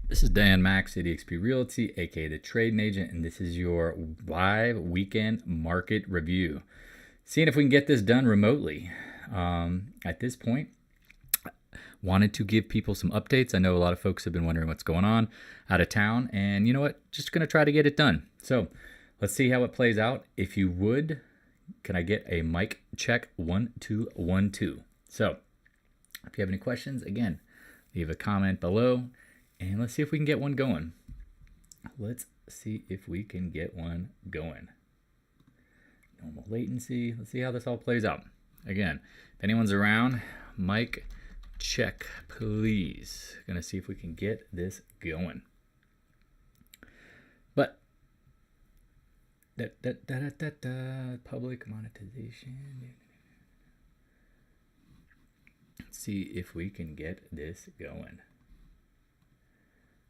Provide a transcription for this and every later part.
This is Dan Max, CDXP Realty, aka the Trading Agent, and this is your live weekend market review. Seeing if we can get this done remotely. At this point, wanted to give people some updates. I know a lot of folks have been wondering what's going on out of town, and you know what? Just going to try to get it done. So let's see how it plays out. If you would, can I get a mic check? 1 2 1 2. So if you have any questions, again, leave a comment below. And let's see if we can get one going. Let's see if we can get one going. Normal latency. Let's see how this all plays out. Again, if anyone's around, mic check, please. Gonna see if we can get this going. But public monetization. Let's see if we can get this going.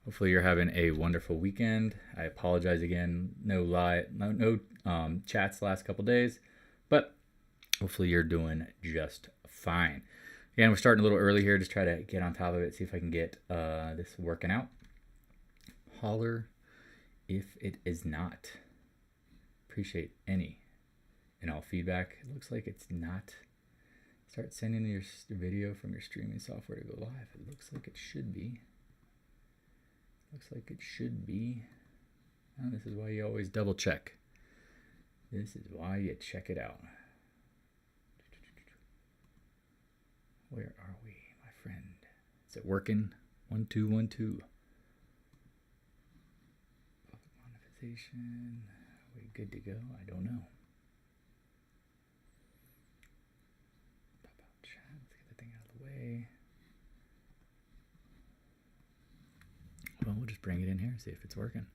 Hopefully you're having a wonderful weekend. I apologize again, no chats the last couple days, but hopefully you're doing just fine. Again, we're starting a little early here, just try to get on top of it, see if I can get this working out. Holler if it is not. Appreciate any and all feedback. It looks like it's not. Start sending your video from your streaming software to go live. It looks like it should be. Looks like it should be. Oh, this is why you always double check. This is why you check it out. Where are we, my friend? Is it working? 1 2 1 2. Public monetization. Are we good to go? I don't know. Pop out chat. Let's get the thing out of the way. Well, we'll just bring it in here and see if it's working.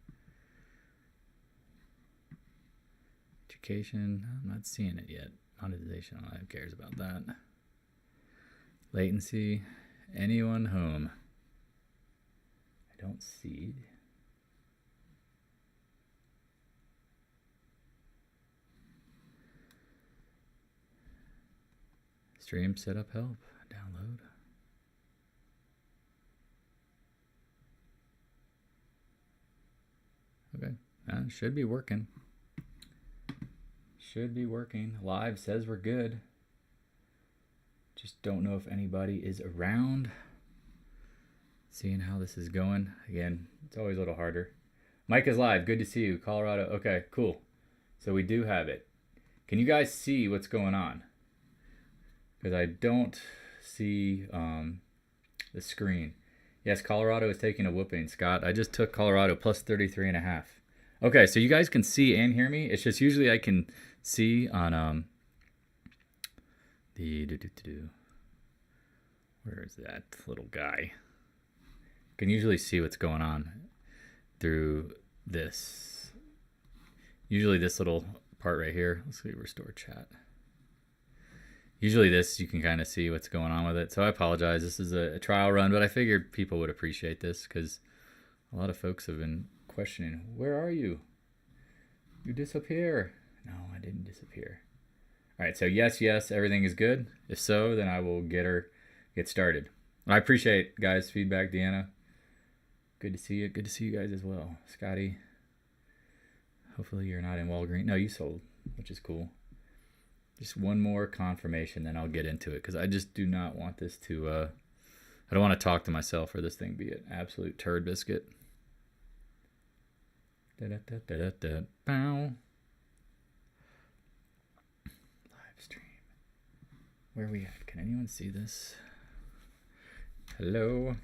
Education, I'm not seeing it yet. Monetization, who cares about that? Latency, anyone home? I don't see. Stream setup help, download. Okay, should be working. Should be working. Live says we're good. Just don't know if anybody is around. Seeing how this is going. Again, it's always a little harder. Mike is live. Good to see you. Colorado. Okay, cool. So we do have it. Can you guys see what's going on? Because I don't see the screen. Yes, Colorado is taking a whooping, Scott. I just took Colorado plus 33.5. Okay, so you guys can see and hear me. It's just usually I can see on where is that little guy? Can usually see what's going on through this. Usually this little part right here. Let's see, restore chat. Usually this, you can kind of see what's going on with it. So I apologize. This is a trial run, but I figured people would appreciate this because a lot of folks have been questioning, where are you? You disappear. No, I didn't disappear. All right, so yes, everything is good. If so, then I will get started. I appreciate guys' feedback, Deanna. Good to see you. Good to see you guys as well. Scotty, hopefully you're not in Walgreens. No, you sold, which is cool. Just one more confirmation, then I'll get into it because I just do not want this to, I don't want to talk to myself or this thing be an absolute turd biscuit. Bow. Live stream. Where are we at? Can anyone see this? Hello?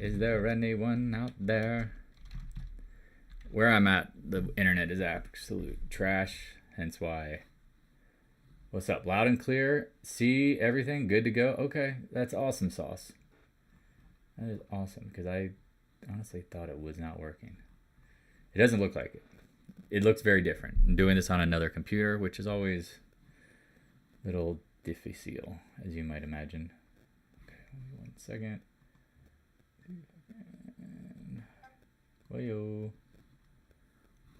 Is there anyone out there? Where I'm at, the internet is absolute trash, hence why. What's up? Loud and clear. See everything? Good to go? Okay, that's awesome sauce. That is awesome because I honestly thought it was not working. It doesn't look like it. It looks very different. I'm doing this on another computer, which is always a little difficile, as you might imagine. Okay, 1 second.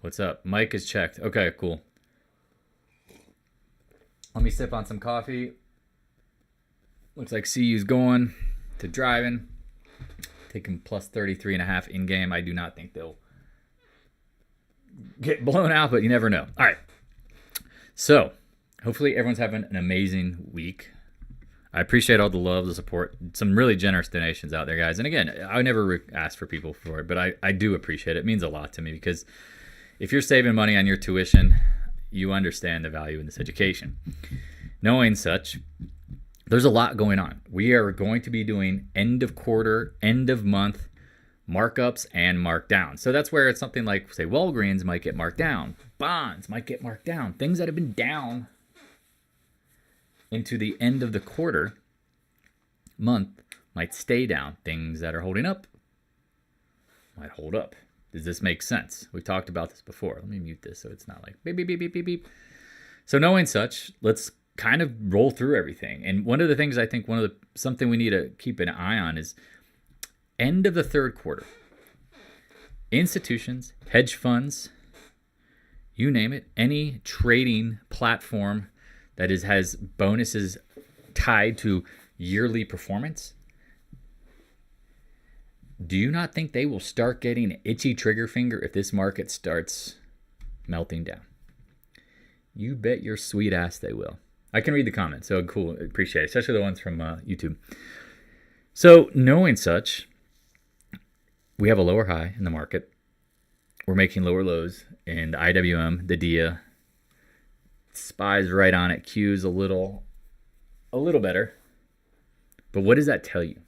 What's up? Mic is checked. Okay, cool. Let me sip on some coffee. Looks like CU's going to driving. taking plus 33.5 in game. I do not think they'll get blown out, but you never know. All right. So hopefully everyone's having an amazing week. I appreciate all the love, the support, some really generous donations out there, guys. And again, I never ask for people for it, but I do appreciate it. It means a lot to me because if you're saving money on your tuition, you understand the value in this education. Knowing such, there's a lot going on. We are going to be doing end of quarter, end of month markups and markdowns. So that's where it's something like, say, Walgreens might get marked down. Bonds might get marked down. Things that have been down into the end of the quarter month might stay down. Things that are holding up might hold up. Does this make sense? We've talked about this before. Let me mute this so it's not like beep, beep, beep, beep, beep, beep. So knowing such, let's kind of roll through everything. And one of the things I think something we need to keep an eye on is end of the third quarter. Institutions, hedge funds, you name it, any trading platform that has bonuses tied to yearly performance, do you not think they will start getting an itchy trigger finger if this market starts melting down? You bet your sweet ass they will. I can read the comments, so cool, appreciate it, especially the ones from YouTube. So knowing such, we have a lower high in the market. We're making lower lows in the IWM, the DIA. SPY's right on it. Q's a little better. But what does that tell you?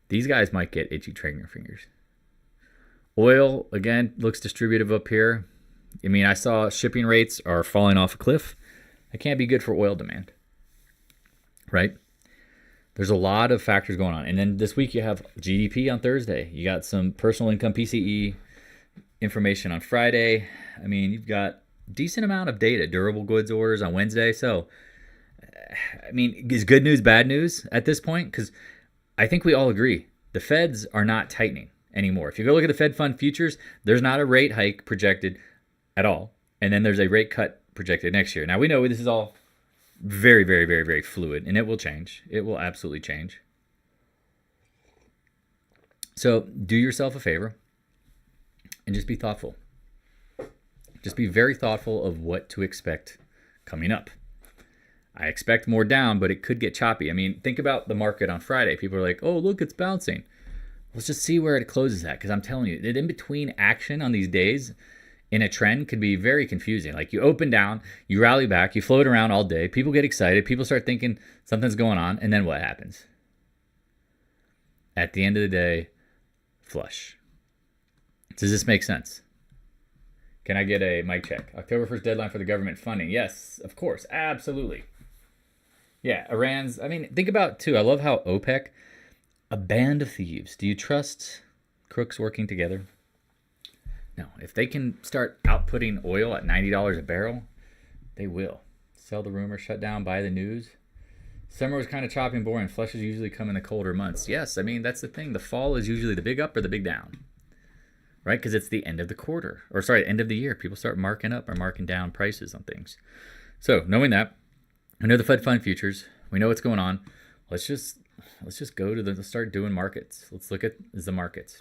These guys might get itchy trigger fingers. Oil, again, looks distributive up here. I mean, I saw shipping rates are falling off a cliff. That can't be good for oil demand, right? There's a lot of factors going on. And then this week you have GDP on Thursday. You got some personal income PCE information on Friday. I mean, you've got decent amount of data, durable goods orders on Wednesday. So, I mean, is good news bad news at this point? Because I think we all agree the Feds are not tightening anymore. If you go look at the Fed fund futures, there's not a rate hike projected at all. And then there's a rate cut projected next year. Now, we know this is all very, very, very, very fluid, and it will change. It will absolutely change. So do yourself a favor and just be thoughtful. Just be very thoughtful of what to expect coming up. I expect more down, but it could get choppy. I mean, think about the market on Friday. People are like, oh, look, it's bouncing. Let's just see where it closes at, because I'm telling you, that in between action on these days in a trend could be very confusing. Like you open down, you rally back, you float around all day, people get excited, people start thinking something's going on, and then what happens? At the end of the day, flush. Does this make sense? Can I get a mic check? October 1st deadline for the government funding. Yes, of course, absolutely. Yeah, Iran's, I mean, think about too, I love how OPEC, a band of thieves. Do you trust crooks working together? No, if they can start outputting oil at $90 a barrel, they will. Sell the rumor, shut down, buy the news. Summer was kind of choppy and boring. Flushes usually come in the colder months. Yes, I mean, that's the thing. The fall is usually the big up or the big down, right? Because it's the end of the quarter, or sorry, end of the year. People start marking up or marking down prices on things. So knowing that, we know the Fed fund futures. We know what's going on. Let's just go to let's start doing markets. Let's look at the markets.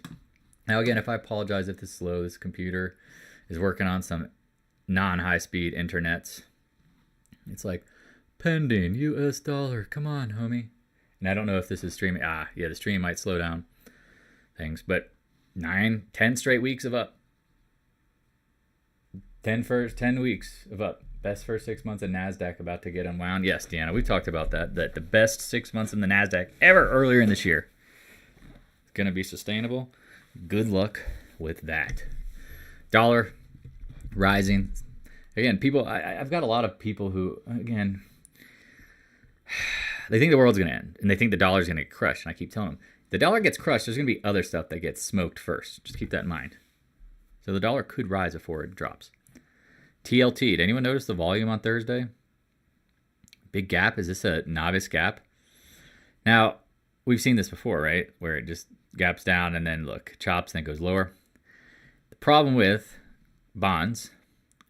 Now, again, if I apologize if this is slow, this computer is working on some non-high-speed internets. It's like, pending US dollar. Come on, homie. And I don't know if this is streaming. Yeah, the stream might slow down things. But 10 straight weeks of up. 10 weeks of up. Best first 6 months of NASDAQ about to get unwound. Yes, Deanna, we talked about that the best 6 months in the NASDAQ ever earlier in this year. It's going to be sustainable. Good luck with that. Dollar rising. Again, people, I've got a lot of people who, again, they think the world's going to end, and they think the dollar's going to get crushed. And I keep telling them, if the dollar gets crushed, there's going to be other stuff that gets smoked first. Just keep that in mind. So the dollar could rise before it drops. TLT, did anyone notice the volume on Thursday? Big gap. Is this a novice gap? Now, we've seen this before, right? Where it just gaps down and then, look, chops, then goes lower. The problem with bonds,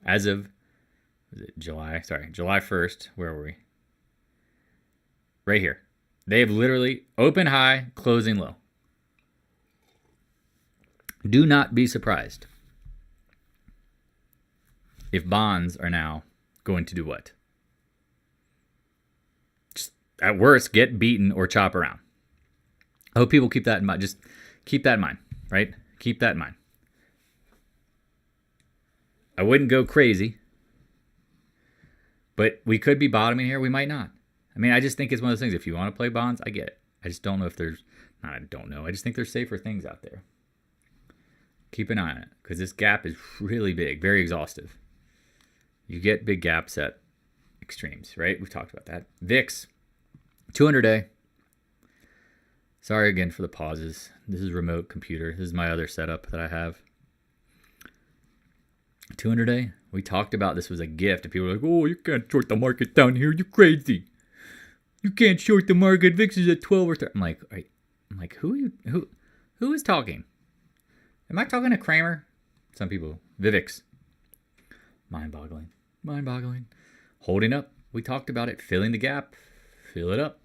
as of July 1st, where were we? Right here. They have literally open high, closing low. Do not be surprised if bonds are now going to do what? Just at worst, get beaten or chop around. I hope people keep that in mind. Just keep that in mind, right? Keep that in mind. I wouldn't go crazy, but we could be bottoming here. We might not. I mean, I just think it's one of those things. If you want to play bonds, I get it. I just don't know if there's, I don't know. I just think there's safer things out there. Keep an eye on it because this gap is really big, very exhaustive. You get big gaps at extremes, right? We've talked about that. VIX, 200-day. Sorry again for the pauses. This is remote computer. This is my other setup that I have. 200-day. We talked about this was a gift. And people were like, oh, you can't short the market down here. You're crazy. You can't short the market. VIX is at 12 or 13. I'm like, who is talking? Am I talking to Kramer? Some people. VIX. Mind-boggling. Mind-boggling. Holding up. We talked about it. Filling the gap. Fill it up.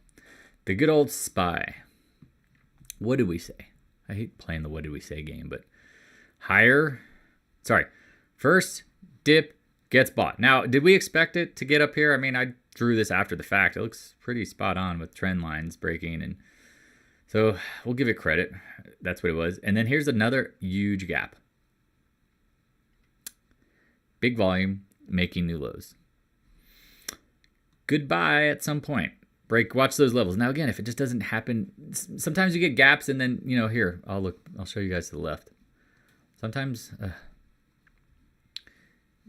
The good old SPY. What did we say? I hate playing the what did we say game, but higher. Sorry. First dip gets bought. Now, did we expect it to get up here? I mean, I drew this after the fact. It looks pretty spot on with trend lines breaking. And so we'll give it credit. That's what it was. And then here's another huge gap. Big volume, making new lows. Goodbye at some point. Break, watch those levels. Now, again, if it just doesn't happen, sometimes you get gaps and then, here, I'll show you guys to the left. Sometimes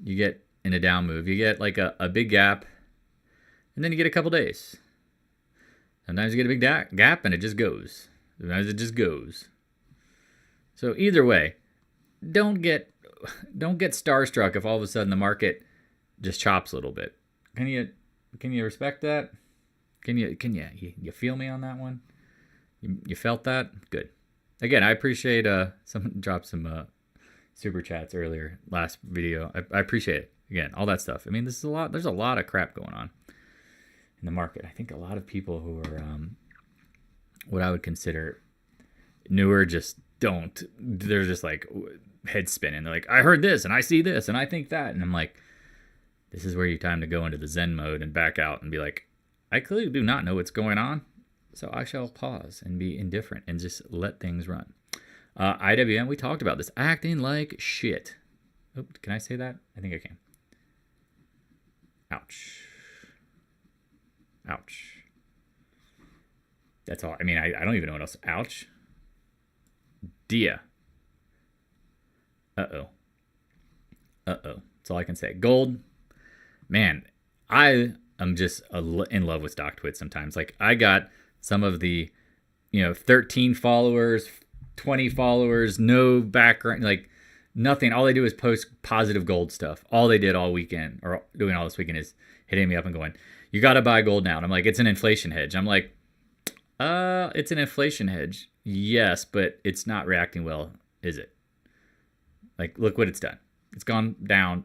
you get in a down move, you get like a big gap and then you get a couple days. Sometimes you get a big gap and it just goes. Sometimes it just goes. So either way, don't get starstruck if all of a sudden the market just chops a little bit. Can you respect that? Can you feel me on that one? You felt that? Good. Again, I appreciate someone dropped some super chats earlier last video. I appreciate it. Again, all that stuff. I mean, there's a lot of crap going on in the market. I think a lot of people who are what I would consider newer just don't. They're just like head spinning. They're like, I heard this and I see this and I think that, and I'm like, this is where you time to go into the Zen mode and back out and be like, I clearly do not know what's going on, so I shall pause and be indifferent and just let things run. IWM, we talked about this. Acting like shit. Oh, can I say that? I think I can. Ouch. Ouch. That's all. I mean, I don't even know what else. Ouch. Dia. Uh-oh. That's all I can say. Gold. Man, I'm just in love with stock twits sometimes. Like, I got some of the, 13 followers, 20 followers, no background, like nothing. All they do is post positive gold stuff. All they did all weekend, or doing all this weekend, is hitting me up and going, you got to buy gold now. And I'm like, it's an inflation hedge. I'm like, it's an inflation hedge. Yes, but it's not reacting well, is it? Like, look what it's done. It's gone down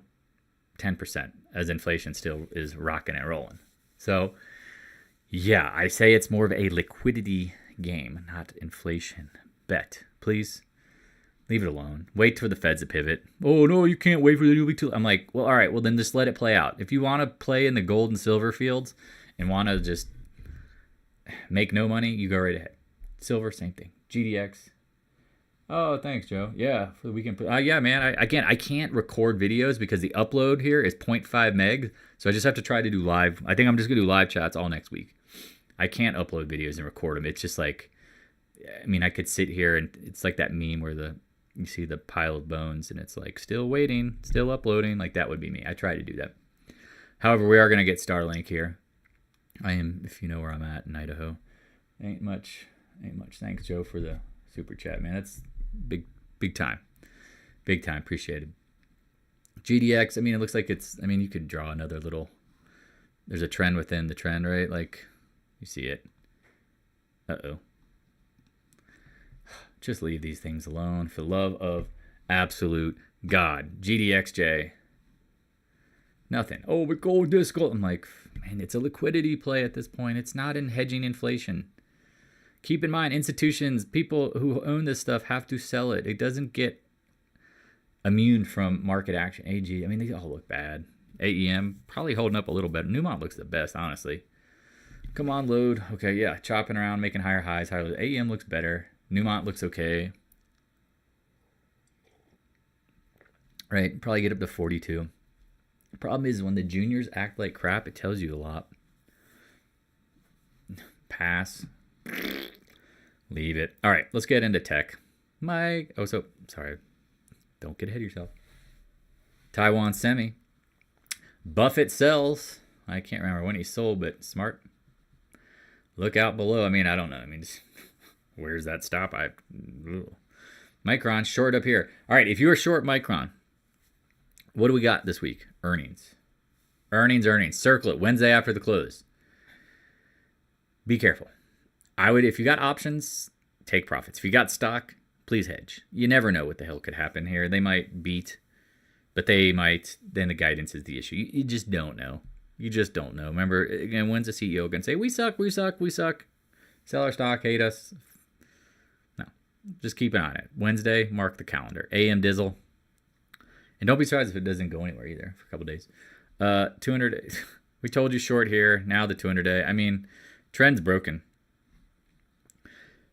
10% as inflation still is rocking and rolling. So, yeah, I say it's more of a liquidity game, not inflation bet. Please leave it alone. Wait for the Feds to pivot. Oh, no, you can't wait for the newbie to. I'm like, well, all right, well, then just let it play out. If you want to play in the gold and silver fields and want to just make no money, you go right ahead. Silver, same thing. GDX. Oh, thanks, Joe. Yeah, for the weekend. Yeah, man. I can't record videos because the upload here is 0.5 meg. So I just have to try to do live. I think I'm just gonna do live chats all next week. I can't upload videos and record them. It's just like, I mean, I could sit here and it's like that meme where you see the pile of bones and it's like still waiting, still uploading. Like, that would be me. I try to do that. However, we are gonna get Starlink here. I am, if you know where I'm at in Idaho. Ain't much. Thanks, Joe, for the super chat, man. That's big time. Appreciated. GDX, I mean, it looks like you could draw another little, there's a trend within the trend, right? Like, you see it. Uh-oh. Just leave these things alone for the love of absolute God. GDXJ. Nothing. Oh, we're gold, this gold. I'm like, man, it's a liquidity play at this point. It's not in hedging inflation. Keep in mind, institutions, people who own this stuff have to sell it. It doesn't get immune from market action. AG, I mean, they all look bad. AEM, probably holding up a little better. Newmont looks the best, honestly. Come on, load. Okay, yeah, chopping around, making higher highs, higher lows. AEM looks better. Newmont looks okay. Right, probably get up to 42. The problem is when the juniors act like crap, it tells you a lot. Pass. Leave it. All right, let's get into tech. Sorry. Don't get ahead of yourself. Taiwan Semi. Buffett sells. I can't remember when he sold, but smart. Look out below. I mean, I don't know. I mean, where's that stop? Micron, short up here. All right, if you were short Micron, what do we got this week? Earnings. Earnings. Circle it. Wednesday after the close. Be careful. If you got options, take profits. If you got stock, please hedge. You never know what the hell could happen here. They might beat, but they might. Then the guidance is the issue. You just don't know. You just don't know. Remember, again, when's the CEO going to say, we suck. Sell our stock, hate us? No. Just keep an eye on it. Wednesday, mark the calendar. AM Dizzle. And don't be surprised if it doesn't go anywhere either for a couple days. 200 days. We told you short here. Now the 200 day. I mean, trend's broken.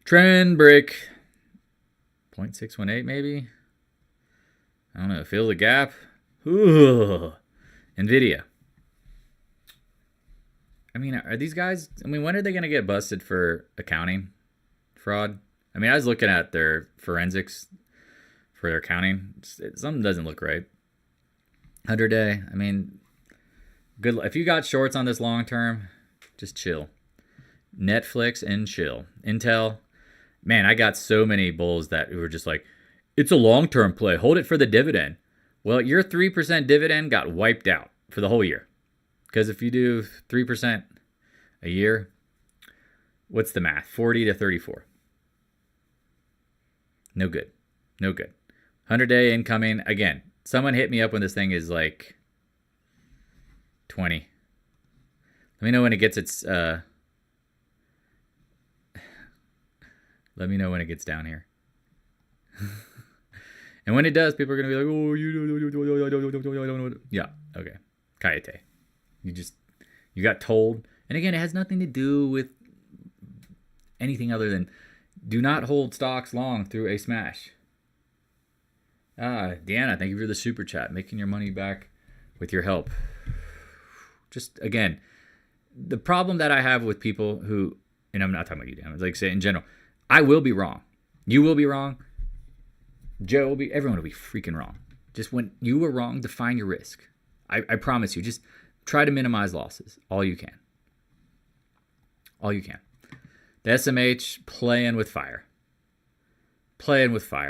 Trend break. 0.618 maybe. I don't know. Fill the gap. Ooh. Nvidia. I mean, are these guys... I mean, when are they going to get busted for accounting fraud? I mean, I was looking at their forensics for their accounting. Something doesn't look right. 100 day. I mean, good. If you got shorts on this long term, just chill. Netflix and chill. Intel. Man, I got so many bulls that were just like, it's a long-term play. Hold it for the dividend. Well, your 3% dividend got wiped out for the whole year. Because if you do 3% a year, what's the math? 40 to 34. No good. 100-day incoming. Again, someone hit me up when this thing is like 20. Let me know when it gets its... let me know when it gets down here. And when it does, people are going to be like, oh, you... Yeah, okay. Kayate. You got told. And again, it has nothing to do with anything other than do not hold stocks long through a smash. Deanna, thank you for the super chat. Making your money back with your help. Just, again, the problem that I have with people who, and I'm not talking about you, Dan, like say in general, I will be wrong. You will be wrong. Joe will be, everyone will be freaking wrong. Just when you were wrong, define your risk. I promise you, just try to minimize losses all you can. The SMH, playing with fire.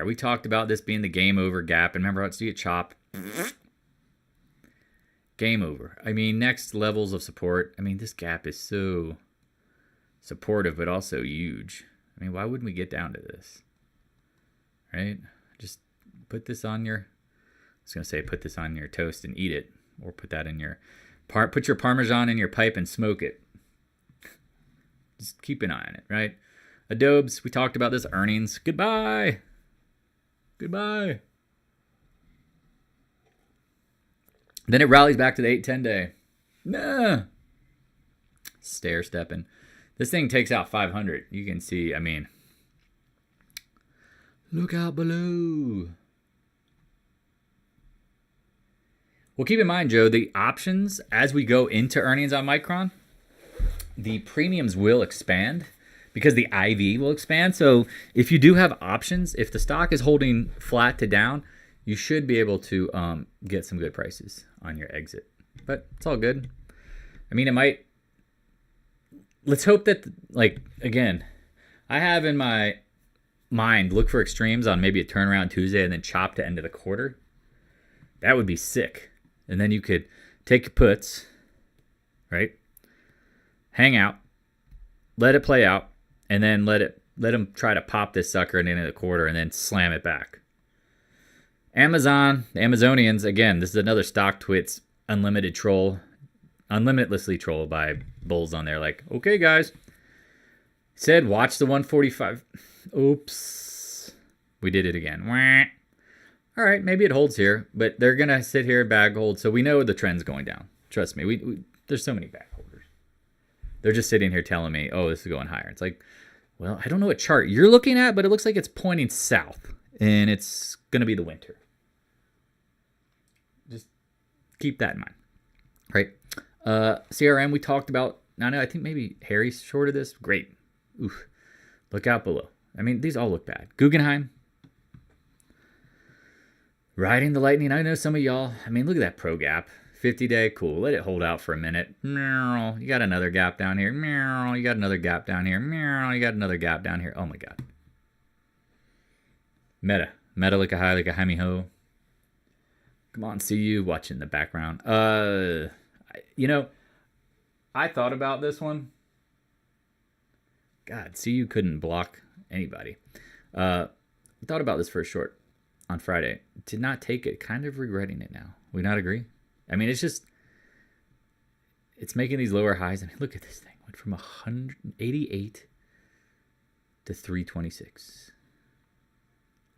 We talked about this being the game over gap. And remember how to see it chop? Game over. I mean, next levels of support. I mean, this gap is so supportive, but also huge. I mean, why wouldn't we get down to this? Right? Just put this on your... I was going to say put this on your toast and eat it. Or put that in your... Put your Parmesan in your pipe and smoke it. Just keep an eye on it, right? Adobes, we talked about this. Earnings. Goodbye. Then it rallies back to the 8-10 day. Nah. Stair stepping. This thing takes out 500. You can see, I mean, look out below. Well, keep in mind, Joe, the options as we go into earnings on Micron, the premiums will expand because the IV will expand. So if you do have options, if the stock is holding flat to down, you should be able to get some good prices on your exit. But it's all good. I mean, it might... Let's hope that, like, again, I have in my mind, look for extremes on maybe a turnaround Tuesday and then chop to end of the quarter. That would be sick. And then you could take your puts, right? Hang out, let it play out, and then let them try to pop this sucker at the end of the quarter and then slam it back. Amazon, the Amazonians, again, this is another stock twits unlimitlessly trolled by bulls on there. Like, okay, guys, Said watch the 145. Oops. We did it again. Wah. All right, maybe it holds here, but they're going to sit here and bag hold, so we know the trend's going down. Trust me, there's so many bag holders. They're just sitting here telling me, oh, this is going higher. It's like, well, I don't know what chart you're looking at, but it looks like it's pointing south, and it's going to be the winter. Just keep that in mind. Right? CRM, we talked about. I think maybe Harry's shorted this. Great. Oof. Look out below. I mean, these all look bad. Guggenheim. Riding the lightning. I know some of y'all. I mean, look at that pro gap. 50-day. Cool. Let it hold out for a minute. You got another gap down here. You got another gap down here. You got another gap down here. Oh, my God. Meta like a high, like a hammy ho. Come on, see you watching the background. You know, I thought about this one. God, see you couldn't block anybody. I thought about this for a short on Friday. Did not take it. Kind of regretting it now. We not agree? I mean, it's making these lower highs. I mean, look at this thing. Went from 188 to 326.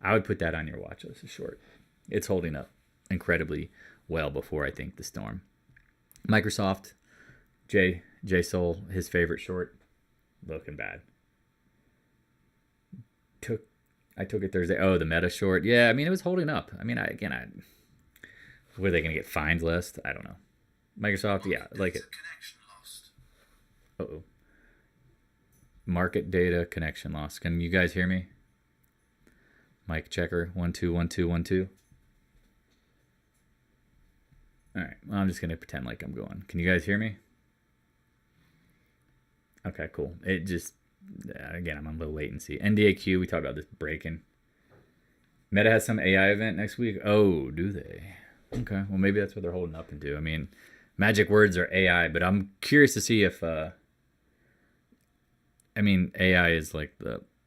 I would put that on your watch list. A short. It's holding up incredibly well before, I think, the storm. Microsoft, J Soul, his favorite short, looking bad. I took it Thursday. Oh, the Meta short. Yeah, I mean, it was holding up. I mean, were they going to get fined list? I don't know. Microsoft, yeah, I like it. Uh-oh. Market data connection loss. Can you guys hear me? Mic checker, 1 2 1 2 1 2. All right, well, I'm just going to pretend like I'm going. Can you guys hear me? Okay, cool. It just, again, I'm on low latency. NDAQ, we talked about this breaking. Meta has some AI event next week. Oh, do they? Okay, well, maybe that's what they're holding up into. I mean, magic words are AI, but I'm curious to see if, AI is like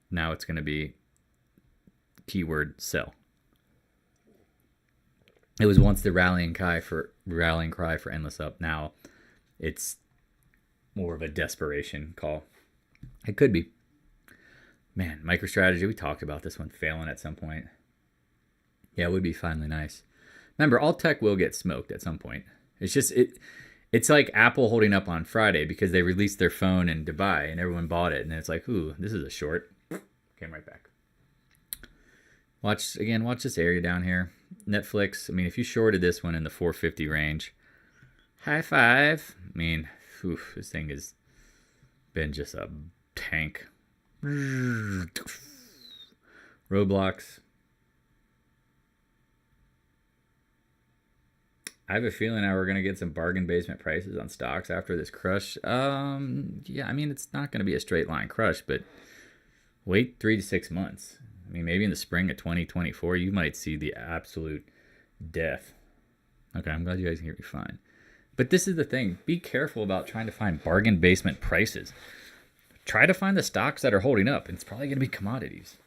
now it's going to be keyword sell. It was once the rallying cry for endless up. Now it's more of a desperation call. It could be. Man, MicroStrategy, we talked about this one failing at some point. Yeah, it would be finally nice. Remember, all tech will get smoked at some point. It's just it's like Apple holding up on Friday because they released their phone in Dubai and everyone bought it, and it's like, ooh, this is a short. Came right back. Watch this area down here. Netflix, I mean, if you shorted this one in the 450 range, high five. I mean, this thing has been just a tank. Roblox. I have a feeling now we're going to get some bargain basement prices on stocks after this crush. Yeah, I mean, it's not going to be a straight line crush, but wait 3 to 6 months. I mean, maybe in the spring of 2024, you might see the absolute death. Okay, I'm glad you guys can hear me fine. But this is the thing. Be careful about trying to find bargain basement prices. Try to find the stocks that are holding up. It's probably going to be commodities.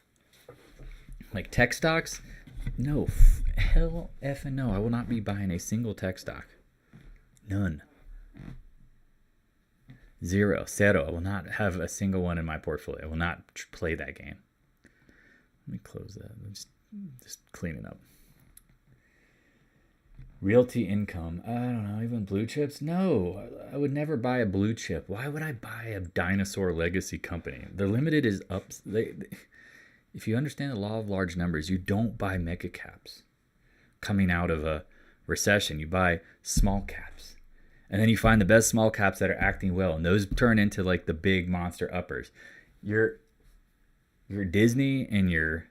Like tech stocks? No. Hell effing no. I will not be buying a single tech stock. None. Zero. I will not have a single one in my portfolio. I will not play that game. Let me close that. I'm just cleaning up. Realty income. I don't know. Even blue chips? No. I would never buy a blue chip. Why would I buy a dinosaur legacy company? The limited is up. If you understand the law of large numbers, you don't buy mega caps. Coming out of a recession, you buy small caps. And then you find the best small caps that are acting well. And those turn into like the big monster uppers. Your Disney and your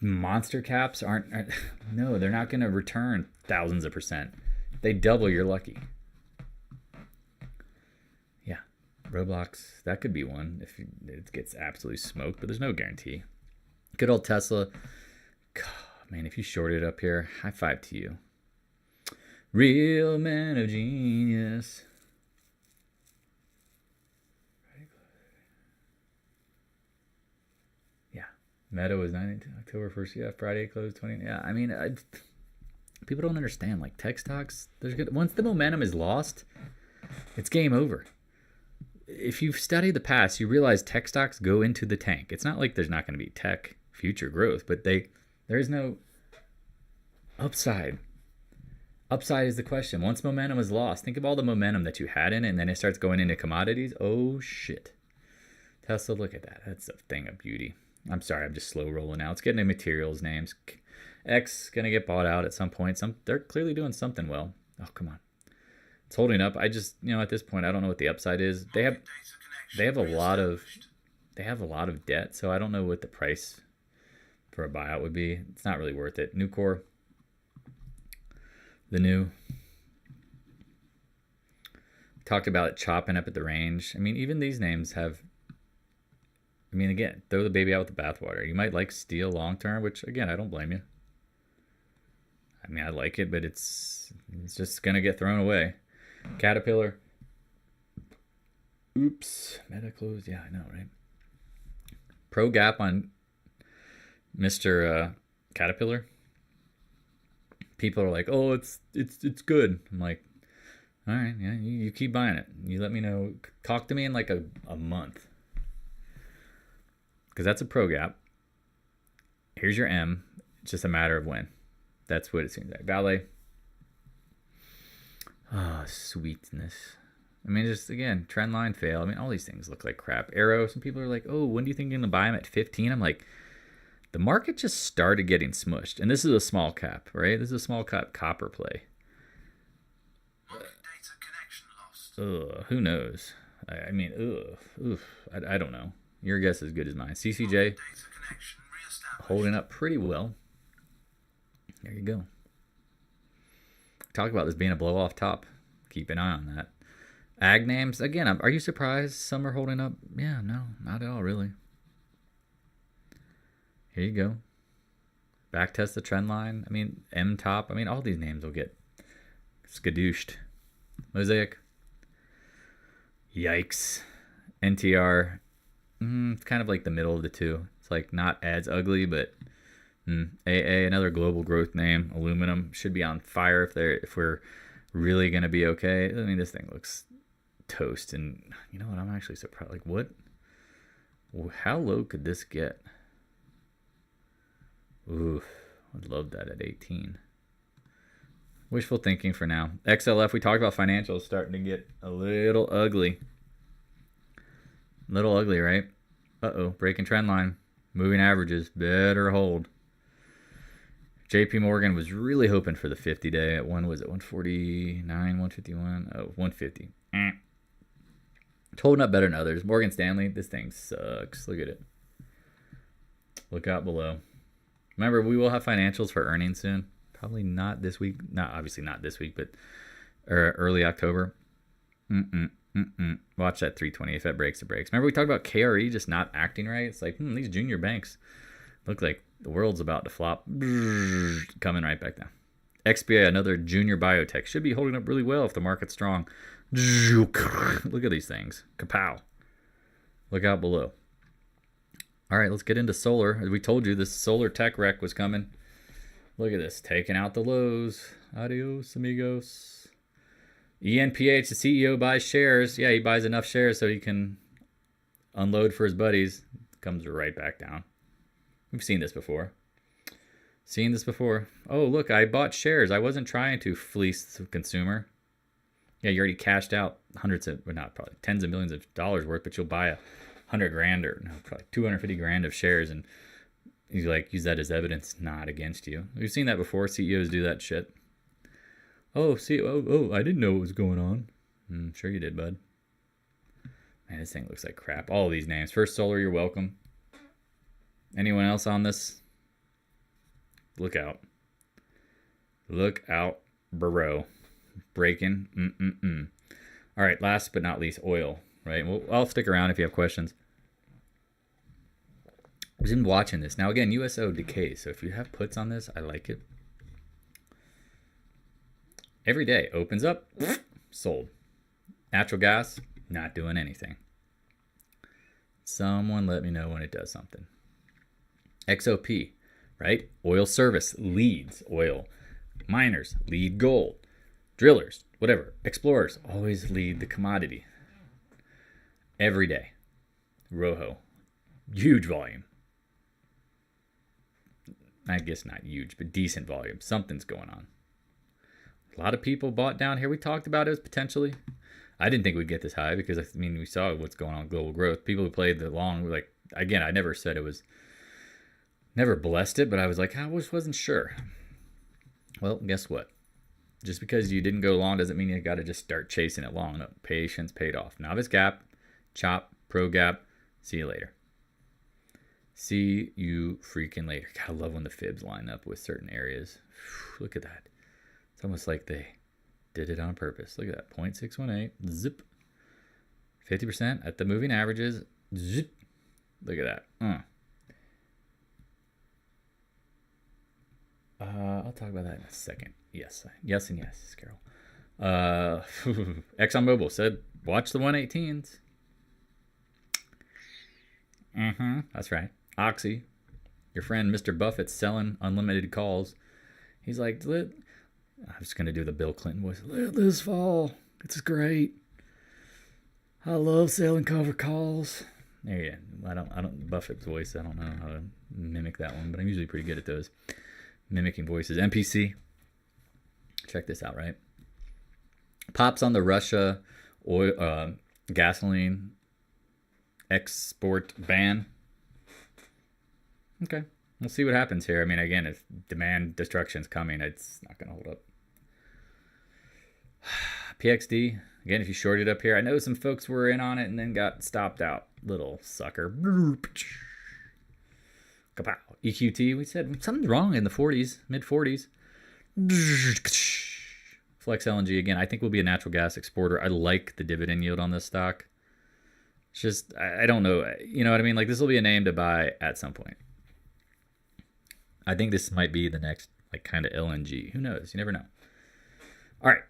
monster caps aren't no, they're not going to return thousands of %. They double, you're lucky. Yeah, Roblox, that could be one if it gets absolutely smoked, but there's no guarantee. Good old Tesla. God, man, if you shorted up here, high five to you. Real man of genius. Meta was 19 October 1st. Yeah, Friday closed 20. Yeah, I mean, people don't understand. Like tech stocks, once the momentum is lost, it's game over. if you've studied the past, you realize tech stocks go into the tank. It's not like there's not going to be tech future growth, but there is no upside. Upside is the question. Once momentum is lost, think of all the momentum that you had in it, and then it starts going into commodities. Oh, shit. Tesla, look at that. That's a thing of beauty. I'm sorry, I'm just slow rolling now. Let's get into materials names. X going to get bought out at some point. They're clearly doing something well. Oh, come on. It's holding up. I just, at this point, I don't know what the upside is. They have a lot of debt, so I don't know what the price for a buyout would be. It's not really worth it. Nucor, the new. Talked about it chopping up at the range. I mean, even these names have. I mean, again, throw the baby out with the bathwater. You might like steel long term, which again, I don't blame you. I mean, I like it, but it's just gonna get thrown away. Caterpillar. Oops. Meta closed. Yeah, I know, right? Pro gap on Mr. Caterpillar. People are like, oh, it's good. I'm like, all right, yeah, you keep buying it. You let me know. Talk to me in like a month. Because that's a pro gap. Here's your M. It's just a matter of when. That's what it seems like. VALE. Oh, sweetness. I mean, just, again, trend line fail. I mean, all these things look like crap. Arrow, some people are like, oh, when do you think you're going to buy them at 15? I'm like, the market just started getting smushed. And this is a small cap, right? This is a small cap copper play. Market data connection lost. Who knows? I mean, I don't know. Your guess is as good as mine. CCJ holding up pretty well. There you go. Talk about this being a blow off top. Keep an eye on that. Ag names, again, are you surprised some are holding up? Yeah, no, not at all, really. Here you go. Back test the trend line. I mean, M top. I mean, all these names will get skadooshed. Mosaic. Yikes. NTR. It's kind of like the middle of the two. It's like not as ugly, but AA, another global growth name. Aluminum should be on fire if we're really gonna be okay. I mean, this thing looks toast, and you know what? I'm actually surprised. Like, what? How low could this get? Ooh, I'd love that at 18. Wishful thinking for now. XLF, we talked about financials starting to get a little ugly. Little ugly, right? Uh-oh, breaking trend line. Moving averages, better hold. JP Morgan was really hoping for the 50-day at 149, 151? Oh, 150. It's holding up better than others. Morgan Stanley, this thing sucks. Look at it. Look out below. Remember, we will have financials for earnings soon. Probably not this week. Obviously not this week, but early October. Watch that 320 if that breaks, it breaks. Remember we talked about KRE just not acting right? It's like, these junior banks look like the world's about to flop. Coming right back down. XBA, another junior biotech, should be holding up really well if the market's strong. Look at these things. Kapow. Look out below. All right, let's get into solar. As we told you, this solar tech wreck was coming. Look at this, taking out the lows. Adios, amigos. ENPH, the CEO buys shares. Yeah, he buys enough shares so he can unload for his buddies. Comes right back down. We've seen this before. Oh, look, I bought shares. I wasn't trying to fleece the consumer. Yeah, you already cashed out probably tens of millions of dollars worth, but you'll buy $100,000 or probably $250,000 of shares, and you use that as evidence, not against you. We've seen that before. CEOs do that shit. Oh, I didn't know what was going on. Sure you did, bud. Man, this thing looks like crap. All of these names. First Solar, you're welcome. Anyone else on this? Look out. Look out, bro. Breaking. All right, last but not least, oil. Right? Well, I'll stick around if you have questions. I was watching this. Now, again, USO decays. So if you have puts on this, I like it. Every day opens up, sold. Natural gas, not doing anything. Someone let me know when it does something. XOP, right? Oil service leads oil. Miners lead gold. Drillers, whatever. Explorers always lead the commodity. every day. Rojo. Huge volume. I guess not huge, but decent volume. Something's going on. A lot of people bought down here. We talked about it as potentially. I didn't think we'd get this high because, I mean, we saw what's going on with global growth. People who played the long were like, again, I never said it was, never blessed it, but I was like, I wasn't sure. Well, guess what? Just because you didn't go long doesn't mean you got to just start chasing it long. No, patience paid off. Novice gap, chop, pro gap. See you later. See you freaking later. Gotta love when the fibs line up with certain areas. Look at that. It's almost like they did it on purpose. Look at that. 0.618. Zip. 50% at the moving averages. Zip. Look at that. I'll talk about that in a second. Yes. Yes and yes, Carol. ExxonMobil said, watch the 118s. That's right. Oxy, your friend Mr. Buffett's selling unlimited calls. He's like, I'm just going to do the Bill Clinton voice. Let this fall. It's great. I love selling cover calls. There you go. I don't Buffett's voice. I don't know how to mimic that one, but I'm usually pretty good at those mimicking voices. MPC. Check this out, right? Pops on the Russia oil, gasoline export ban. Okay, we'll see what happens here. I mean, again, if demand destruction's coming, it's not going to hold up. PXD, again, if you shorted up here, I know some folks were in on it and then got stopped out. Little sucker. Kapow. EQT, we said something's wrong in the 40s, mid 40s. Flex LNG, again, I think we'll be a natural gas exporter. I like the dividend yield on this stock. It's just, I don't know. You know what I mean? Like, this will be a name to buy at some point. I think this might be the next, like, kind of LNG. Who knows? You never know. All right.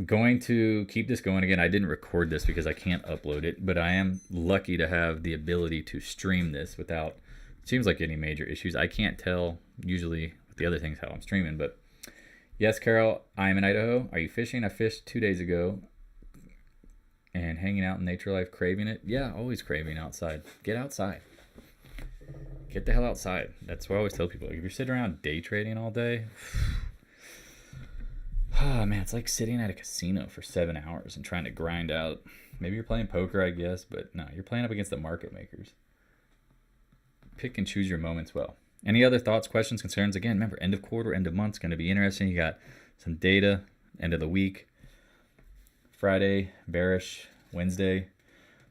Going to keep this going. Again, I didn't record this because I can't upload it, but I am lucky to have the ability to stream this without, it seems like, any major issues. I can't tell usually with the other things how I'm streaming, but yes, Carol, I'm in Idaho. Are you fishing? I fished 2 days ago and hanging out in nature life, craving it. Yeah, always craving outside. Get outside. Get the hell outside. That's what I always tell people. If you're sitting around day trading all day, oh man, it's like sitting at a casino for 7 hours and trying to grind out. Maybe you're playing poker, I guess, but no, you're playing up against the market makers. Pick and choose your moments well. Any other thoughts, questions, concerns? Again, remember, end of quarter, end of month is going to be interesting. You got some data, end of the week. Friday, bearish. Wednesday,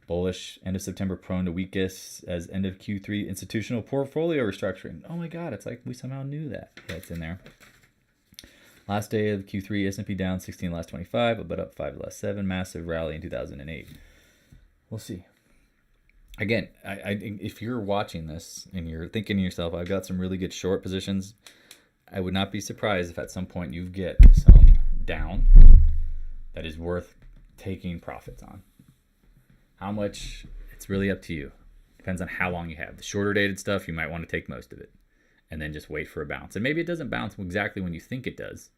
bullish. End of September, prone to weakest as end of Q3 institutional portfolio restructuring. Oh my God, it's like we somehow knew that. Yeah, it's in there. Last day of Q3, S&P down 16 last 25, but up 5 last 7. Massive rally in 2008. We'll see. Again, I if you're watching this and you're thinking to yourself, I've got some really good short positions, I would not be surprised if at some point you get some down that is worth taking profits on. How much, it's really up to you. Depends on how long you have. The shorter dated stuff, you might want to take most of it and then just wait for a bounce. And maybe it doesn't bounce exactly when you think it does,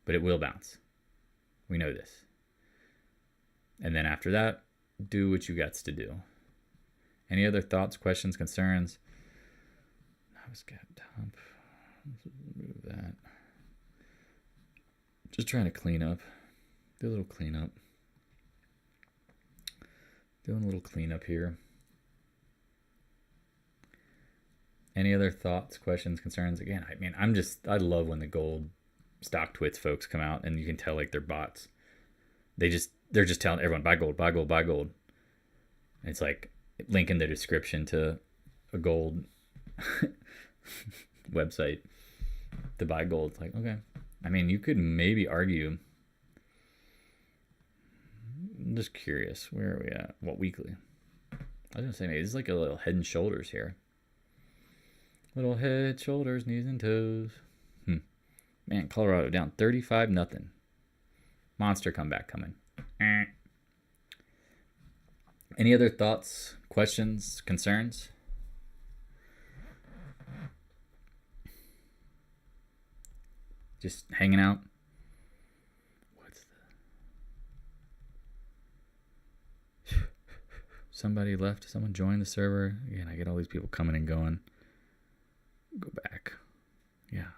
but it will bounce. We know this. And then after that, do what you got to do. Any other thoughts, questions, concerns? Novice gap top. Let's remove that. Just trying to clean up. Do a little cleanup. Doing a little cleanup here. Any other thoughts, questions, concerns? Again, I mean, I love when the gold stock twits folks come out and you can tell like they're bots. They're just telling everyone, buy gold, buy gold, buy gold. And it's like link in the description to a gold website to buy gold. It's like, okay. I mean, you could maybe argue. I'm just curious. Where are we at? What weekly? I was going to say, maybe this is like a little head and shoulders here. Little head, shoulders, knees, and toes. Man, Colorado down 35-0. Monster comeback coming. Any other thoughts, questions, concerns? Just hanging out. What's the... Somebody left. Someone joined the server. Again, I get all these people coming and going. Go back. Yeah.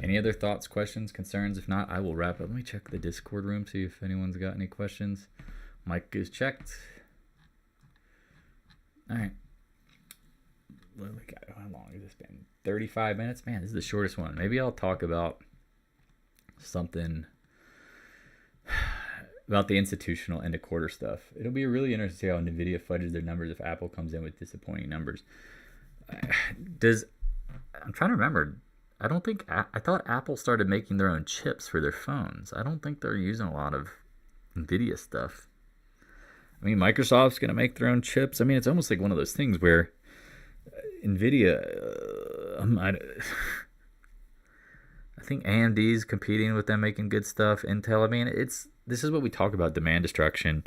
Any other thoughts, questions, concerns? If not, I will wrap up. Let me check the Discord room, see if anyone's got any questions. Mic is checked. All right. How long has this been? 35 minutes? Man, this is the shortest one. Maybe I'll talk about something about the institutional end of quarter stuff. It'll be really interesting to see how NVIDIA fudges their numbers if Apple comes in with disappointing numbers. I'm trying to remember. I thought Apple started making their own chips for their phones. I don't think they're using a lot of NVIDIA stuff. I mean, Microsoft's going to make their own chips. I mean, it's almost like one of those things where NVIDIA, I think AMD's competing with them, making good stuff. Intel, I mean, this is what we talk about, demand destruction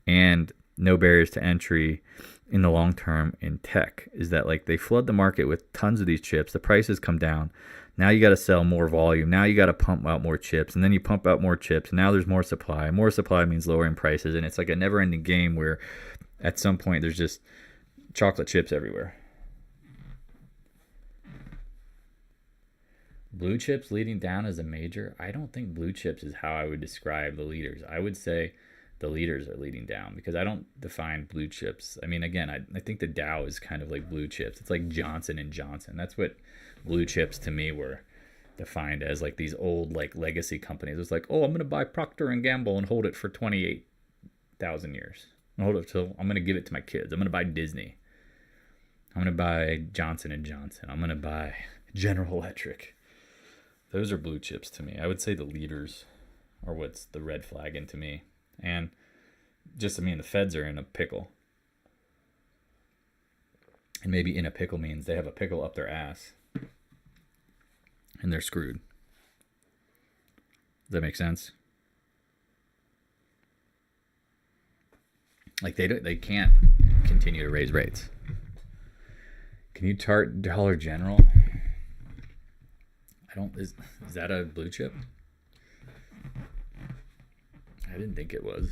and no barriers to entry in the long term in tech, is that like they flood the market with tons of these chips. The prices come down. Now you got to sell more volume. Now you got to pump out more chips, and then you pump out more chips. And now there's more supply. More supply means lowering prices, and it's like a never-ending game where at some point there's just chocolate chips everywhere. Blue chips leading down as a major? I don't think blue chips is how I would describe the leaders. I would say the leaders are leading down because I don't define blue chips. I mean, again, I think the Dow is kind of like blue chips. It's like Johnson & Johnson. That's what blue chips to me were defined as, like these old like legacy companies. It's like, oh, I'm going to buy Procter & Gamble and hold it for 28,000 years. Hold it till I'm going to give it to my kids. I'm going to buy Disney. I'm going to buy Johnson & Johnson. I'm going to buy General Electric. Those are blue chips to me. I would say the leaders are what's the red flagging to me. And just, I mean, the feds are in a pickle. And maybe in a pickle means they have a pickle up their ass. And they're screwed. Does that make sense? Like they can't continue to raise rates. Can you chart Dollar General? Is that a blue chip? I didn't think it was.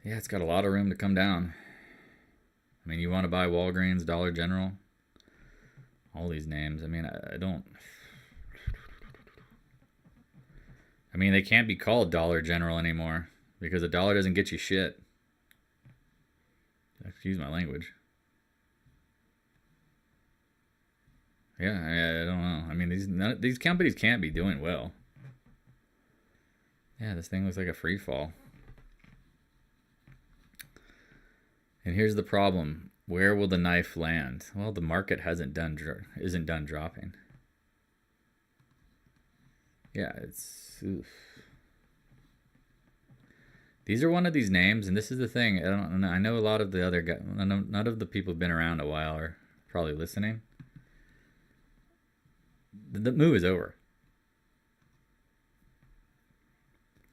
Yeah, it's got a lot of room to come down. I mean, you want to buy Walgreens, Dollar General, all these names. I mean, I don't. I mean, they can't be called Dollar General anymore because a dollar doesn't get you shit. Excuse my language. Yeah, I don't know. I mean, these companies can't be doing well. Yeah, this thing looks like a free fall. And here's the problem. Where will the knife land? Well, the market isn't done dropping. Yeah, oof. These are one of these names, and this is the thing. I know a lot of the other guys. None of the people who've been around a while are probably listening. The move is over.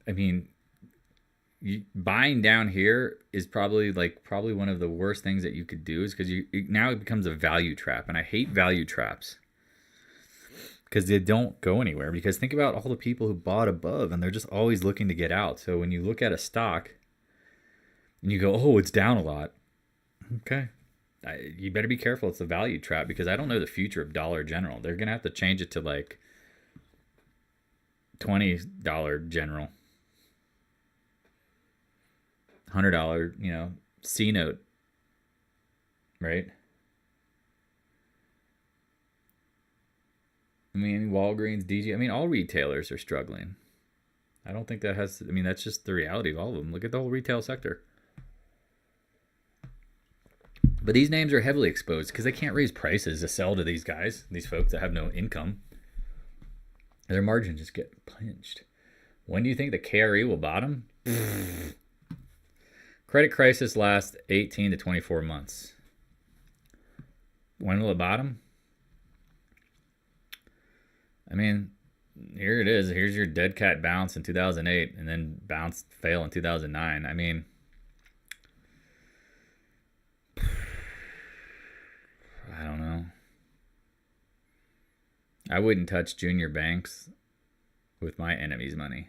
I mean, buying down here is probably one of the worst things that you could do, is because now it becomes a value trap, and I hate value traps because they don't go anywhere. Because think about all the people who bought above, and they're just always looking to get out. So when you look at a stock and you go, "Oh, it's down a lot," okay, you better be careful. It's a value trap, because I don't know the future of Dollar General. They're gonna have to change it to like $20 General. $100, C note, right? I mean, Walgreens, DG, I mean, all retailers are struggling. I don't think that's just the reality of all of them. Look at the whole retail sector. But these names are heavily exposed because they can't raise prices to sell to these guys, these folks that have no income. Their margins just get pinched. When do you think the KRE will bottom? Credit crisis lasts 18 to 24 months. When will it bottom? I mean, here it is. Here's your dead cat bounce in 2008, and then fail in 2009. I mean, I don't know. I wouldn't touch junior banks with my enemy's money.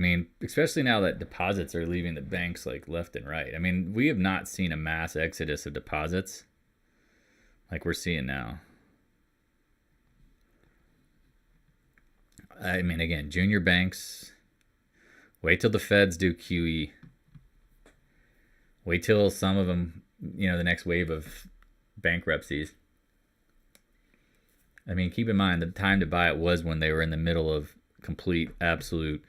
I mean, especially now that deposits are leaving the banks like left and right. I mean, we have not seen a mass exodus of deposits like we're seeing now. I mean, again, junior banks, wait till the feds do QE. Wait till some of them, the next wave of bankruptcies. I mean, keep in mind, the time to buy it was when they were in the middle of complete, absolute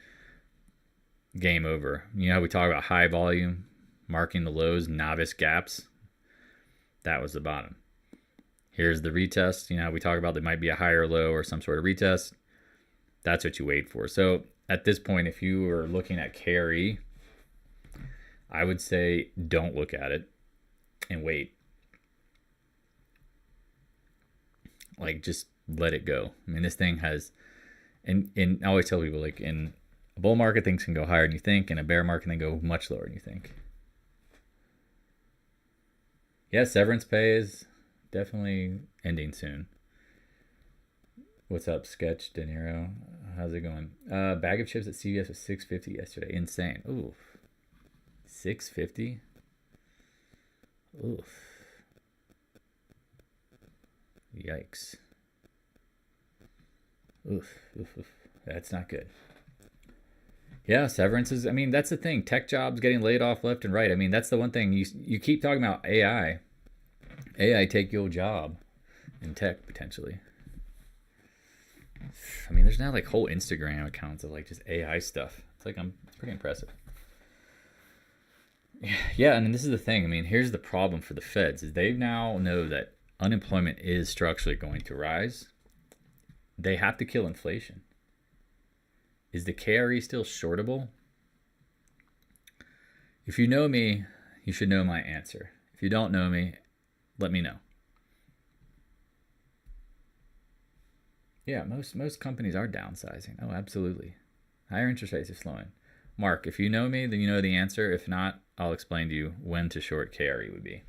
game over. You know how we talk about high volume, marking the lows, novice gaps? That was the bottom. Here's the retest. You know how we talk about there might be a higher low or some sort of retest? That's what you wait for. So at this point, if you were looking at carry, I would say don't look at it and wait. Like, just let it go. I mean, this thing has, and I always tell people, like, in a bull market, things can go higher than you think. In a bear market, they go much lower than you think. Yeah, severance pay is definitely ending soon. What's up, Sketch De Niro? How's it going? Bag of chips at CVS was $6.50 yesterday. Insane. Ooh, $6.50. Oof. Yikes. Oof. That's not good. Yeah, severances. I mean, that's the thing. Tech jobs getting laid off left and right. I mean, that's the one thing. You keep talking about AI. AI take your job in tech, potentially. I mean, there's now like whole Instagram accounts of like just AI stuff. It's like, it's pretty impressive. Yeah, and this is the thing. I mean, here's the problem for the feds is they now know that unemployment is structurally going to rise. They have to kill inflation. Is the KRE still shortable? If you know me, you should know my answer. If you don't know me, let me know. Yeah, most companies are downsizing. Oh, absolutely. Higher interest rates are slowing. Mark, if you know me, then you know the answer. If not, I'll explain to you when to short KRE would be.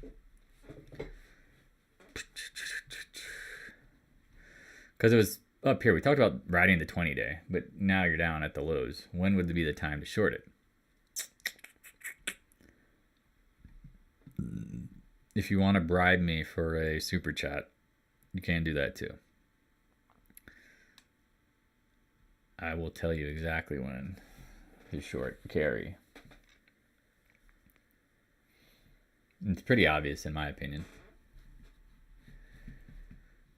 Because it was up here. We talked about riding the 20-day, but now you're down at the lows. When would be the time to short it? If you want to bribe me for a super chat, you can do that too. I will tell you exactly when to short carry. It's pretty obvious in my opinion.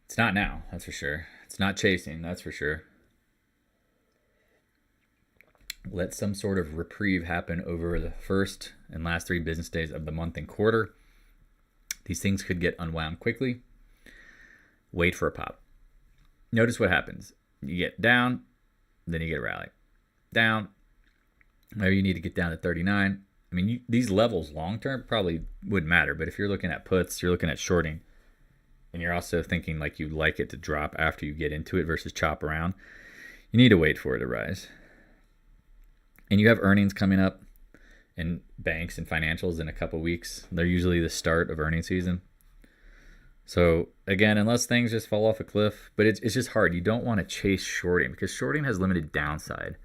It's not now, that's for sure. It's not chasing, that's for sure. Let some sort of reprieve happen over the first and last 3 business days of the month and quarter. These things could get unwound quickly. Wait for a pop. Notice what happens. You get down, then you get a rally. Down. Maybe you need to get down to 39. I mean, these levels long-term probably wouldn't matter, but if you're looking at puts, you're looking at shorting, and you're also thinking like you'd like it to drop after you get into it versus chop around, you need to wait for it to rise. And you have earnings coming up in banks and financials in a couple weeks. They're usually the start of earnings season. So again, unless things just fall off a cliff, but it's just hard. You don't want to chase shorting because shorting has limited downside.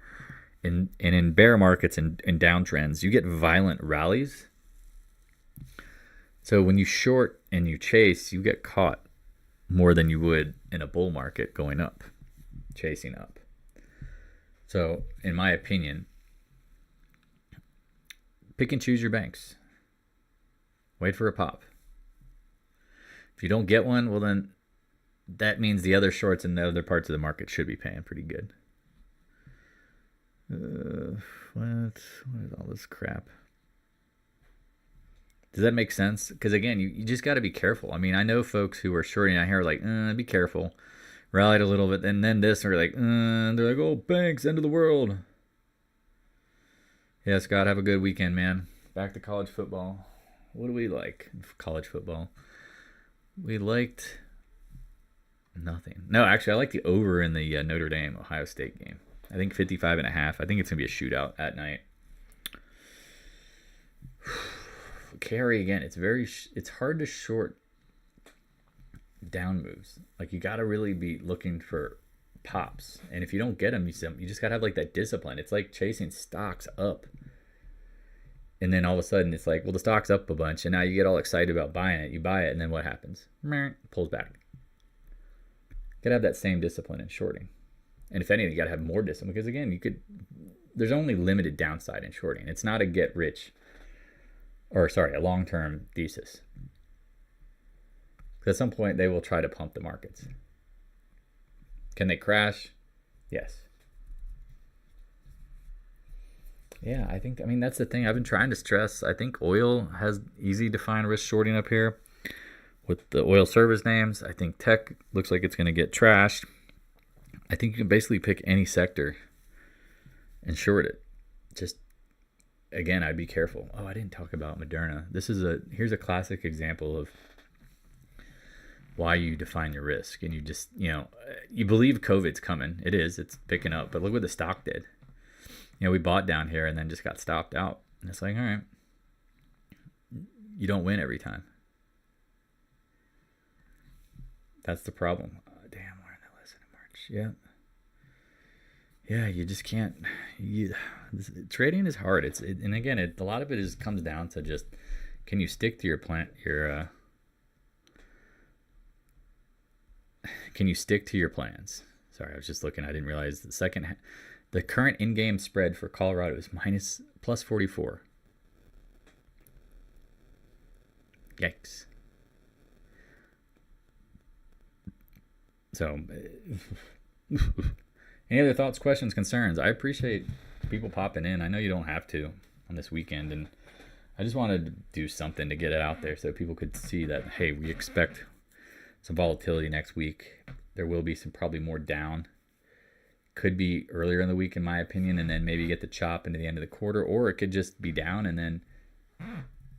And in bear markets and downtrends, you get violent rallies. So when you short and you chase, you get caught more than you would in a bull market going up, chasing up. So in my opinion, pick and choose your banks. Wait for a pop. If you don't get one, well then that means the other shorts in the other parts of the market should be paying pretty good. What is all this crap? Does that make sense? Because again, you just got to be careful. I mean, I know folks who are shorting out here like, be careful. Rallied a little bit, and then this, or like, they're like, oh, banks, end of the world. Yeah, Scott, have a good weekend, man. Back to college football. What do we like for college football? We liked nothing. No, actually, I like the over in the Notre Dame Ohio State game. I think 55.5. I think it's gonna be a shootout at night. Carry again. It's hard to short down moves. Like you got to really be looking for pops. And if you don't get them, you just gotta have like that discipline. It's like chasing stocks up. And then all of a sudden it's like, well, the stock's up a bunch, and now you get all excited about buying it. You buy it, and then what happens? Pulls back. Gotta have that same discipline in shorting. And if anything, you gotta have more discipline, because again, there's only limited downside in shorting. It's not a a long-term thesis. Because at some point they will try to pump the markets. Can they crash? Yes. Yeah, I mean, that's the thing I've been trying to stress. I think oil has easy defined risk shorting up here with the oil service names. I think tech looks like it's going to get trashed. I think you can basically pick any sector and short it. Just, again, I'd be careful. Oh, I didn't talk about Moderna. Here's a classic example of why you define your risk. And you just, you believe COVID's coming. It's picking up. But look what the stock did. We bought down here and then just got stopped out. And it's like, all right, you don't win every time. That's the problem. Damn, we're in the lesson in March. Yeah, you just can't. Trading is hard. And again, a lot of it comes down to just, can you stick to your plan? Can you stick to your plans? Sorry, I was just looking. I didn't realize the current in-game spread for Colorado is plus 44. Yikes. So, any other thoughts, questions, concerns? I appreciate people popping in. I know you don't have to on this weekend, and I just wanted to do something to get it out there so people could see that, hey, we expect some volatility next week. There will be probably more down. Could be earlier in the week, in my opinion, and then maybe get the chop into the end of the quarter, or it could just be down, and then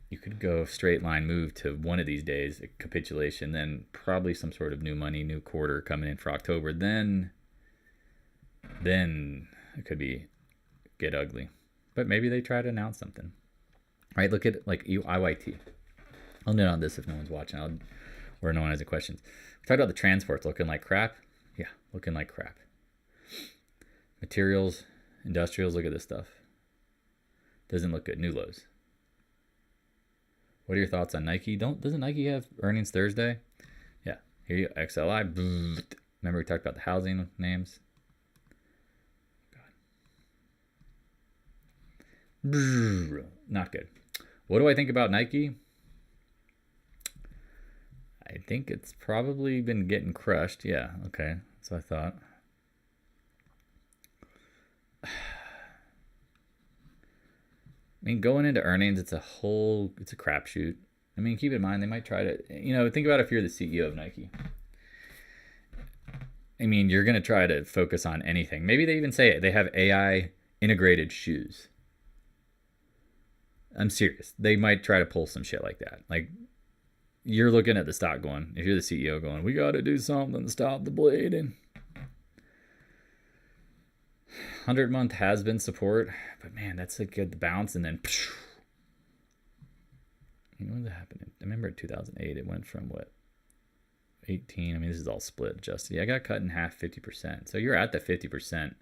you could go straight line move to one of these days, a capitulation, then probably some sort of new money, new quarter coming in for October. Then it could get ugly. But maybe they try to announce something. All right, look at like IYT. I'll note on this if no one's watching, or no one has any questions. We talked about the transports looking like crap. Yeah, looking like crap. Materials, industrials, look at this stuff. Doesn't look good. New lows. What are your thoughts on Nike? Doesn't Nike have earnings Thursday? Yeah. Here you go. XLI. Remember we talked about the housing names? God. Not good. What do I think about Nike? I think it's probably been getting crushed. Yeah, okay. So I thought. I mean, going into earnings, it's a crapshoot. I mean, keep in mind, they might try to, think about if you're the CEO of Nike. I mean, you're going to try to focus on anything. Maybe they even say it. They have AI integrated shoes. I'm serious. They might try to pull some shit like that. Like, you're looking at the stock going, if you're the CEO going, we got to do something to stop the bleeding. 100-month has been support, but man, that's a good bounce, and then when that happened? I remember in 2008 it went from 18. I mean, this is all split adjusted. Yeah, I got cut in half, 50%. So you're at the 50%.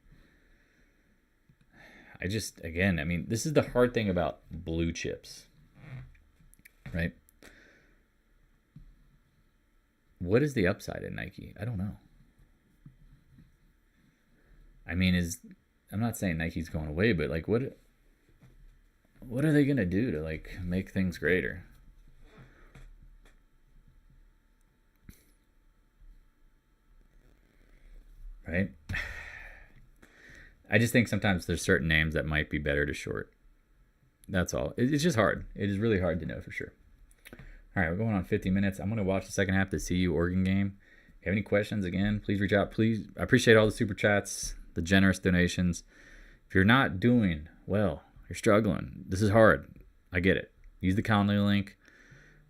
I mean, this is the hard thing about blue chips, right? What is the upside in Nike? I don't know. I mean, I'm not saying Nike's going away, but like, what are they gonna do to like make things greater? Right? I just think sometimes there's certain names that might be better to short. That's all. It's just hard. It is really hard to know for sure. All right, we're going on 50 minutes. I'm going to watch the second half of the CU Oregon game. If you have any questions, again, please reach out. Please, I appreciate all the super chats, the generous donations. If you're not doing well, you're struggling, this is hard. I get it. Use the Calendly link.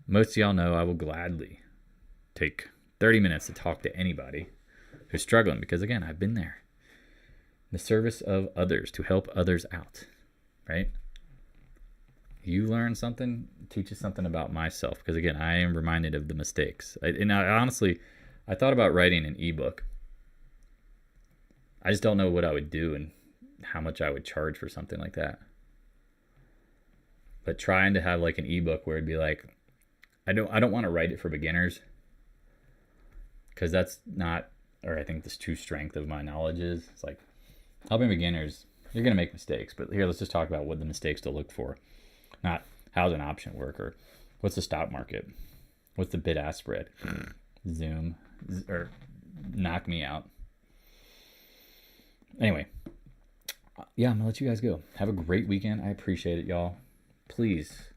Most of y'all know I will gladly take 30 minutes to talk to anybody who's struggling, because, again, I've been there. In the service of others, to help others out, right? You learn something, teaches something about myself, because, again, I am reminded of the mistakes. I honestly thought about writing an ebook I just don't know what I would do and how much I would charge for something like that. But trying to have like an ebook where it'd be like, I don't want to write it for beginners, because that's not, or I think this true strength of my knowledge is. It's like, helping beginners, you're going to make mistakes, but here, let's just talk about what the mistakes to look for. Not how's an option work, or what's the stock market, what's the bid-ask spread, Zoom, or knock me out. Anyway, yeah, I'm going to let you guys go. Have a great weekend. I appreciate it, y'all. Please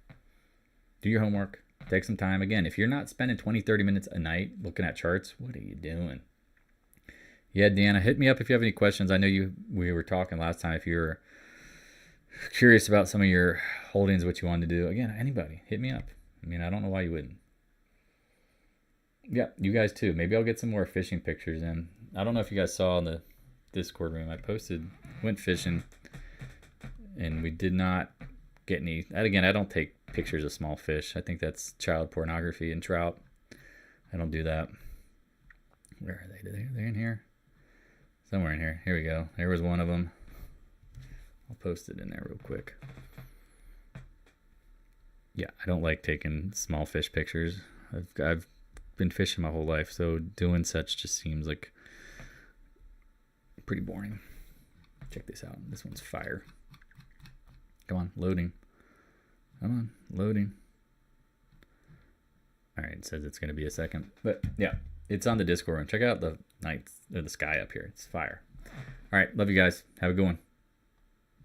do your homework. Take some time. Again, if you're not spending 20, 30 minutes a night looking at charts, what are you doing? Yeah, Deanna, hit me up if you have any questions. I know we were talking last time. If you're curious about some of your holdings, what you wanted to do. Again, anybody, hit me up. I mean, I don't know why you wouldn't. Yeah, you guys too. Maybe I'll get some more fishing pictures in. I don't know if you guys saw in the Discord room, I went fishing, and we did not get any. And again, I don't take pictures of small fish. I think that's child pornography and trout. I don't do that. Where are they? They're in here. Somewhere in here. Here we go. There was one of them. I'll post it in there real quick. Yeah, I don't like taking small fish pictures. I've been fishing my whole life, so doing such just seems like pretty boring. Check this out. This one's fire. Come on, loading. Come on, loading. All right, it says it's going to be a second. But yeah, it's on the Discord room. Check out the night, or the sky up here. It's fire. All right, love you guys. Have a good one.